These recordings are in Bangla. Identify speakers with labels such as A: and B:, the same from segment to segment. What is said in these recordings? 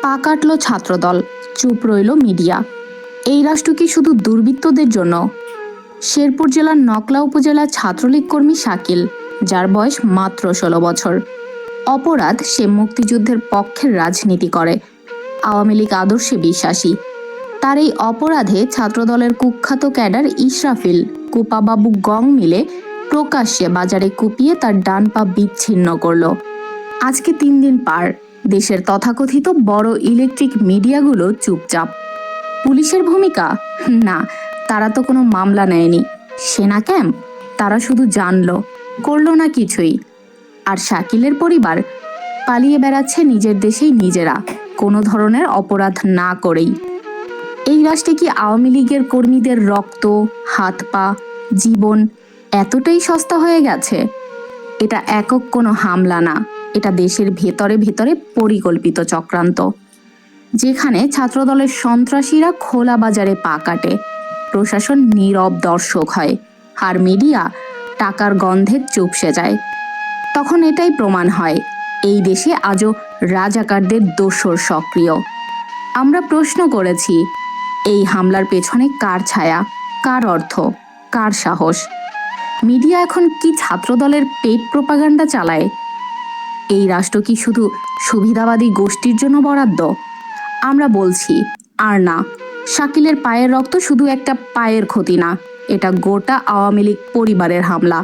A: পা কাটল ছাত্রদল, চুপ রইল মিডিয়া। এই রাষ্ট্র কি শুধু দুর্বৃত্তদের জন্য? শেরপুর জেলার নকলা উপজেলার ছাত্রলীগ কর্মী শাকিল, যার বয়স মাত্র 16 বছর। অপরাধ, সে মুক্তিযুদ্ধের পক্ষের রাজনীতি করে, আওয়ামী লীগ আদর্শে বিশ্বাসী। তার এই অপরাধে ছাত্রদলের কুখ্যাত ক্যাডার ইসরাফিল, কুপাবাবু গং মিলে প্রকাশ্যে বাজারে কুপিয়ে তার ডান পা বিচ্ছিন্ন করল। আজকে 3 দিন পার, দেশের তথাকথিত বড় ইলেকট্রিক মিডিয়াগুলো চুপচাপ। পুলিশের ভূমিকা? না, তারা তো কোনো মামলা নেয়নি। সেনা ক্যাম্প? তারা শুধু জানলো, করলো না কিছুই। আর শাকিলের পরিবার পালিয়ে বেড়াচ্ছে নিজের দেশেই নিজেরা, কোনো ধরনের অপরাধ না করেই। এই রাষ্ট্রে কি আওয়ামী লীগের কর্মীদের রক্ত, হাত পা, জীবন এতটাই সস্তা হয়ে গেছে? এটা একক কোনো হামলা না, এটা দেশের ভেতরে ভেতরে পরিকল্পিত চক্রান্ত, যেখানে ছাত্রদলের সন্ত্রাসীরা খোলা বাজারে পা কাটে, প্রশাসন নীরব দর্শক হয়, আর মিডিয়া টাকার গন্ধে চুপসে যায়। তখন এটাই প্রমাণ হয়, এই দেশে আজও রাজাকারদের দোসর সক্রিয়। আমরা প্রশ্ন করেছি, এই হামলার পেছনে কার ছায়া, কার অর্থ, কার সাহস? মিডিয়া এখন কি ছাত্রদলের পেট প্রোপাগান্ডা চালায়? এই রাষ্ট্র কি শুধু সুবিধাবাদী গোষ্ঠীর জন্য বরাদ্দ? আমরা বলছি, আর না। শাকিলের পায়ের রক্ত শুধু একটা পায়ের ক্ষতি না, এটা গোটা আওয়ামী লীগ পরিবারের হামলা।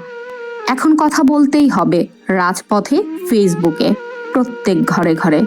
A: এখন কথা বলতেই হবে, রাজপথে, ফেসবুকে, প্রত্যেক ঘরে ঘরে।